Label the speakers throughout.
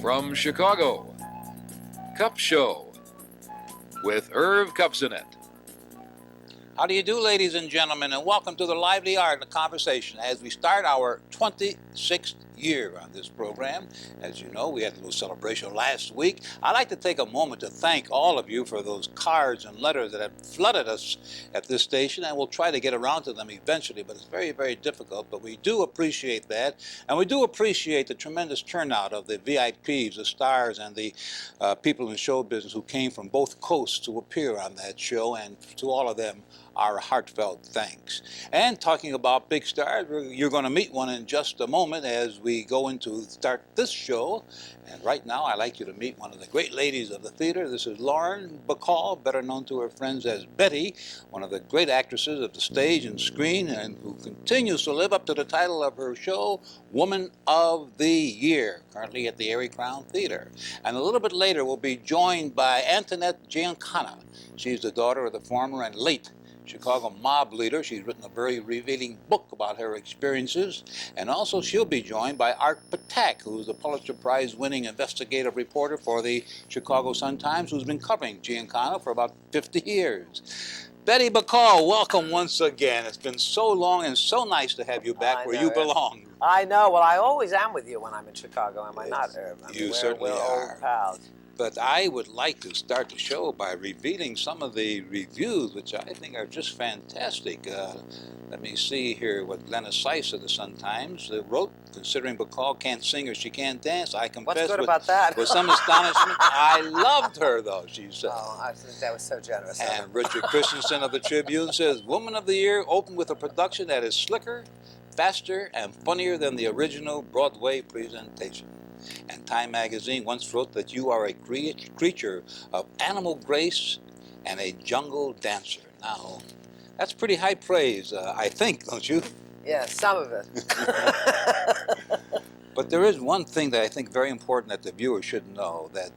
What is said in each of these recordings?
Speaker 1: From Chicago, Cup Show with Irv Kupcinet.
Speaker 2: How do you do, ladies and gentlemen, and welcome to the lively art and conversation as we start our 26th year on this program. As you know, we had a little celebration last week. I'd like to take a moment to thank all of you for those cards and letters that have flooded us at this station, and we'll try to get around to them eventually, but it's very, very difficult. But we do appreciate that, and we do appreciate the tremendous turnout of the VIPs, the stars, and the people in show business who came from both coasts to appear on that show, and to all of them, our heartfelt thanks. And talking about big stars, you're going to meet one in just a moment as we go into start this show. And right now, I'd like you to meet one of the great ladies of the theater. This is Lauren Bacall, better known to her friends as Betty, one of the great actresses of the stage and screen, and who continues to live up to the title of her show, Woman of the Year, currently at the Arie Crown Theater. And a little bit later, we'll be joined by Antoinette Giancana. She's the daughter of the former and late Chicago mob leader. She's written a very revealing book about her experiences. And also she'll be joined by Art Patak, who's the Pulitzer Prize winning investigative reporter for the Chicago Sun-Times, who's been covering Giancana for about 50 years. Betty Bacall, welcome once again. It's been so long and so nice to have you back where you belong.
Speaker 3: I know. Well, I always am with you when I'm in Chicago, am I not, Irv? I mean,
Speaker 2: you certainly
Speaker 3: we're
Speaker 2: are.
Speaker 3: Old pals.
Speaker 2: But I would like to start the show by revealing some of the reviews, which I think are just fantastic. Let me see here what Glenna Seiss of the Sun-Times wrote. Considering Bacall can't sing or she can't dance, I confess
Speaker 3: What's good about that?
Speaker 2: with some astonishment, I loved her, though, she said.
Speaker 3: Oh, I think that was so generous.
Speaker 2: And Richard Christensen of the Tribune says, Woman of the Year opened with a production that is slicker, faster, and funnier than the original Broadway presentation. And Time magazine once wrote that you are a creature of animal grace and a jungle dancer. Now, that's pretty high praise, I think, don't you?
Speaker 3: Yeah, some of it.
Speaker 2: But there is one thing that I think very important that the viewer should know, that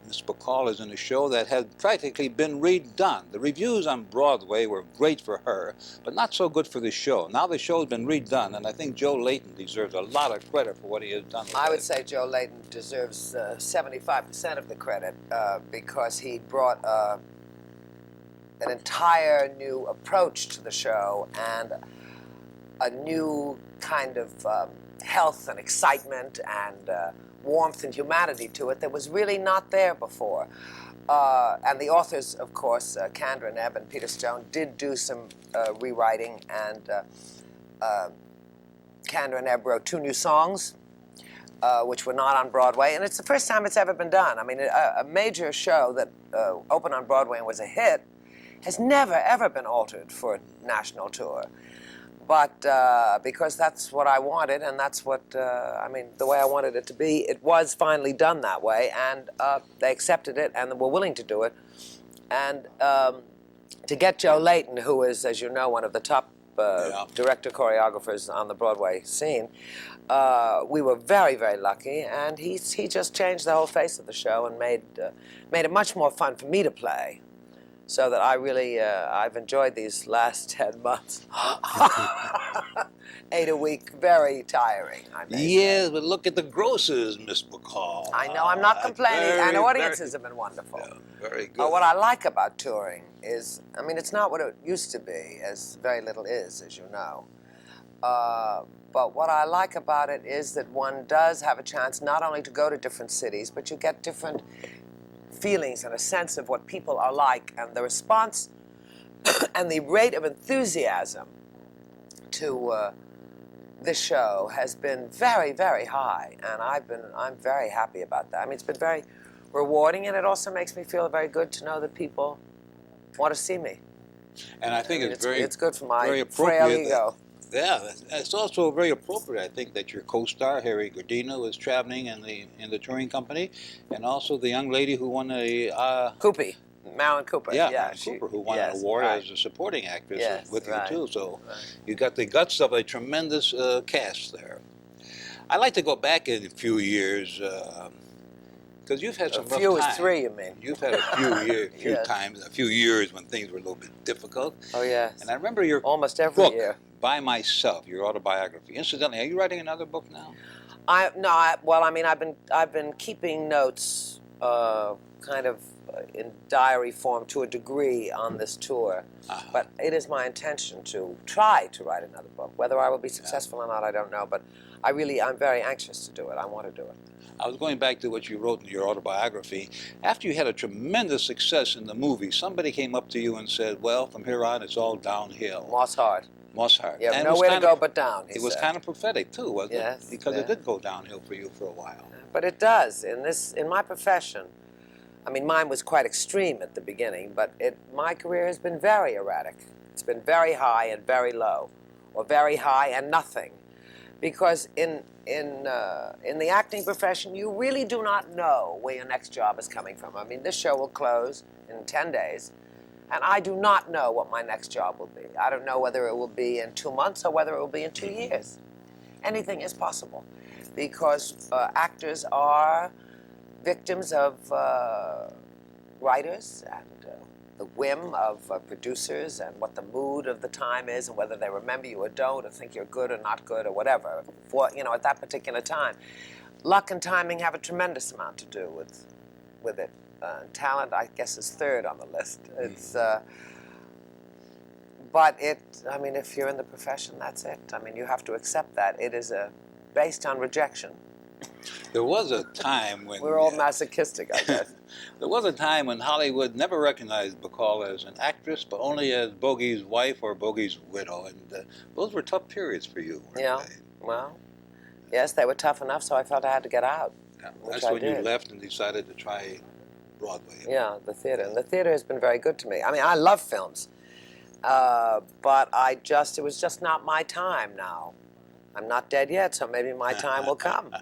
Speaker 2: Miss Bacall is in a show that had practically been redone. The reviews on Broadway were great for her, but not so good for the show. Now the show's been redone, and I think Joe Layton deserves a lot of credit for what he has done with
Speaker 3: I would
Speaker 2: it.
Speaker 3: say Joe Layton deserves 75% of the credit because he brought an entire new approach to the show and a new kind of health and excitement and warmth and humanity to it that was really not there before. And the authors, of course, Kandra Nebb and Peter Stone, did do some rewriting, and Kandra Nebb wrote 2 new songs, which were not on Broadway, and it's the first time it's ever been done. I mean, a major show that opened on Broadway and was a hit has never, ever been altered for a national tour. But because that's what I wanted, and that's what, I mean, the way I wanted it to be, it was finally done that way, and they accepted it and were willing to do it. And to get Joe Layton, who is, as you know, one of the top director-choreographers on the Broadway scene, we were very, very lucky, and he just changed the whole face of the show and made it much more fun for me to play. So that I really, I've enjoyed these last 10 months. 8 a week, very tiring, I may
Speaker 2: Yes,
Speaker 3: say.
Speaker 2: but look at the grosses, Miss Bacall.
Speaker 3: I know, I'm not complaining, and audiences have been wonderful.
Speaker 2: Yeah, very good.
Speaker 3: What I like about touring is, I mean, it's not what it used to be, as very little is, as you know. But what I like about it is that one does have a chance not only to go to different cities, but you get different feelings and a sense of what people are like, and the response and the rate of enthusiasm to this show has been very, very high, and I'm very happy about that. I mean, it's been very rewarding, and it also makes me feel very good to know that people want to see me.
Speaker 2: And I think
Speaker 3: it's good for my
Speaker 2: very
Speaker 3: frail ego.
Speaker 2: Yeah, it's also very appropriate, I think, that your co-star, Harry Gardino, is traveling in the touring company, and also the young lady who won a...
Speaker 3: Marilyn Cooper.
Speaker 2: Yeah, Marilyn Cooper, who won an award as a supporting actress with you, too. So you got the guts of a tremendous cast there. I'd like to go back in a few years, because you've had some rough times.
Speaker 3: A few is 3, you mean?
Speaker 2: You've had a few years when things were a little bit difficult.
Speaker 3: Oh, yes.
Speaker 2: And I remember your
Speaker 3: almost every
Speaker 2: book,
Speaker 3: year.
Speaker 2: By Myself, your autobiography. Incidentally, are you writing another book now?
Speaker 3: Well, I mean, I've been keeping notes, kind of in diary form to a degree on this tour, but it is my intention to try to write another book. Whether I will be successful or not, I don't know. But I'm very anxious to do it. I want to do it.
Speaker 2: I was going back to what you wrote in your autobiography. After you had a tremendous success in the movie, somebody came up to you and said, "Well, from here on, it's all downhill."
Speaker 3: Moss Hart.
Speaker 2: Moss Hart.
Speaker 3: You have nowhere to go but down.
Speaker 2: It was kind of prophetic too, wasn't
Speaker 3: Yes,
Speaker 2: it? Because it did go downhill for you for a while.
Speaker 3: But it does in my profession. I mean, mine was quite extreme at the beginning, but my career has been very erratic. It's been very high and very low, or very high and nothing, because in the acting profession, you really do not know where your next job is coming from. I mean, this show will close in 10 days, and I do not know what my next job will be. I don't know whether it will be in 2 months or whether it will be in 2 years. Anything is possible, because actors are victims of writers and the whim of producers and what the mood of the time is and whether they remember you or don't or think you're good or not good or whatever at that particular time. Luck and timing have a tremendous amount to do with it. Talent, I guess, is third on the list. It's but I mean, if you're in the profession, that's it. I mean, you have to accept that. It is based on rejection.
Speaker 2: There was a time when...
Speaker 3: We're all masochistic, I guess.
Speaker 2: There was a time when Hollywood never recognized Bacall as an actress, but only as Bogey's wife or Bogey's widow. And those were tough periods for you.
Speaker 3: Yeah, well, yes, they were tough enough, so I felt I had to get out.
Speaker 2: Yeah, that's when you left and decided to try Broadway.
Speaker 3: Yeah, the theater. And the theater has been very good to me. I mean, I love films, but it was just not my time now. I'm not dead yet, so maybe my time will come.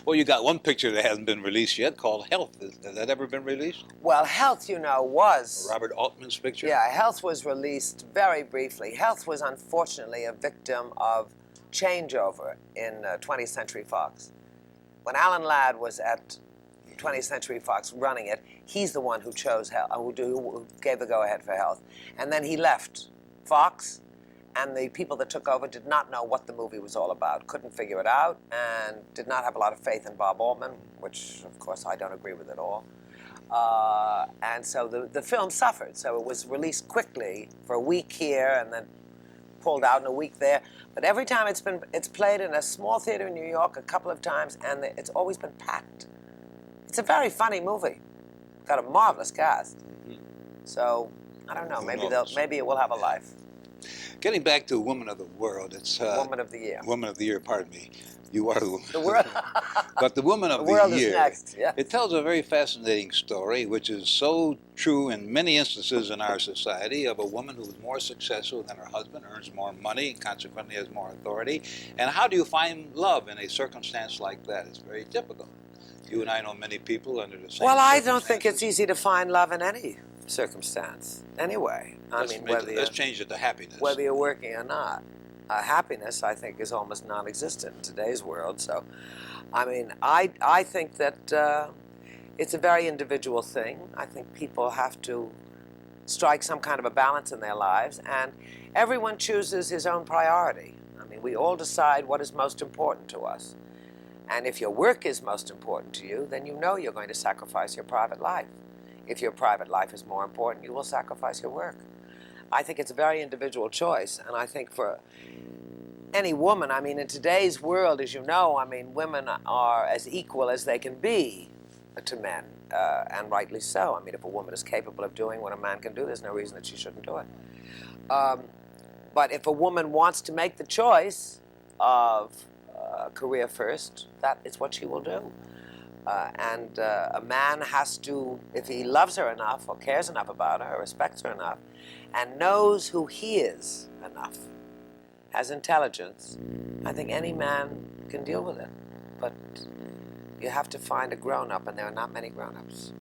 Speaker 2: Well, you got one picture that hasn't been released yet called Health. Has that ever been released?
Speaker 3: Well, Health, was...
Speaker 2: Robert Altman's picture?
Speaker 3: Yeah, Health was released very briefly. Health was unfortunately a victim of changeover in 20th Century Fox. When Alan Ladd was at 20th Century Fox running it, he's the one who chose Health, who gave the go-ahead for Health. And then he left Fox, and the people that took over did not know what the movie was all about, couldn't figure it out, and did not have a lot of faith in Bob Altman, which, of course, I don't agree with at all. And so the film suffered. So it was released quickly for a week here and then pulled out in a week there. But every time it's played in a small theater in New York a couple of times, and it's always been packed. It's a very funny movie. Got a marvelous cast. So, I don't know, maybe it will have a life.
Speaker 2: Getting back to Woman of the World, it's...
Speaker 3: Woman of the Year.
Speaker 2: Woman of the Year, pardon me. You are the woman.
Speaker 3: The world.
Speaker 2: But the Woman of the
Speaker 3: world
Speaker 2: Year.
Speaker 3: Is next. Yeah.
Speaker 2: It tells a very fascinating story, which is so true in many instances in our society, of a woman who is more successful than her husband, earns more money, and consequently has more authority. And how do you find love in a circumstance like that? It's very difficult. You and I know many people under the same
Speaker 3: Well, I don't think it's easy to find love in any circumstance, anyway.
Speaker 2: Let's change it to happiness.
Speaker 3: Whether you're working or not. Happiness, I think, is almost non-existent in today's world. So, I mean, I think that it's a very individual thing. I think people have to strike some kind of a balance in their lives, and everyone chooses his own priority. I mean, we all decide what is most important to us. And if your work is most important to you, then you know you're going to sacrifice your private life. If your private life is more important, you will sacrifice your work. I think it's a very individual choice, and I think for any woman, I mean, in today's world, as you know, I mean, women are as equal as they can be to men, and rightly so. I mean, if a woman is capable of doing what a man can do, there's no reason that she shouldn't do it. But if a woman wants to make the choice of career first, that is what she will do. And a man has to, if he loves her enough, or cares enough about her, or respects her enough, and knows who he is enough, has intelligence, I think any man can deal with it. But you have to find a grown-up, and there are not many grown-ups.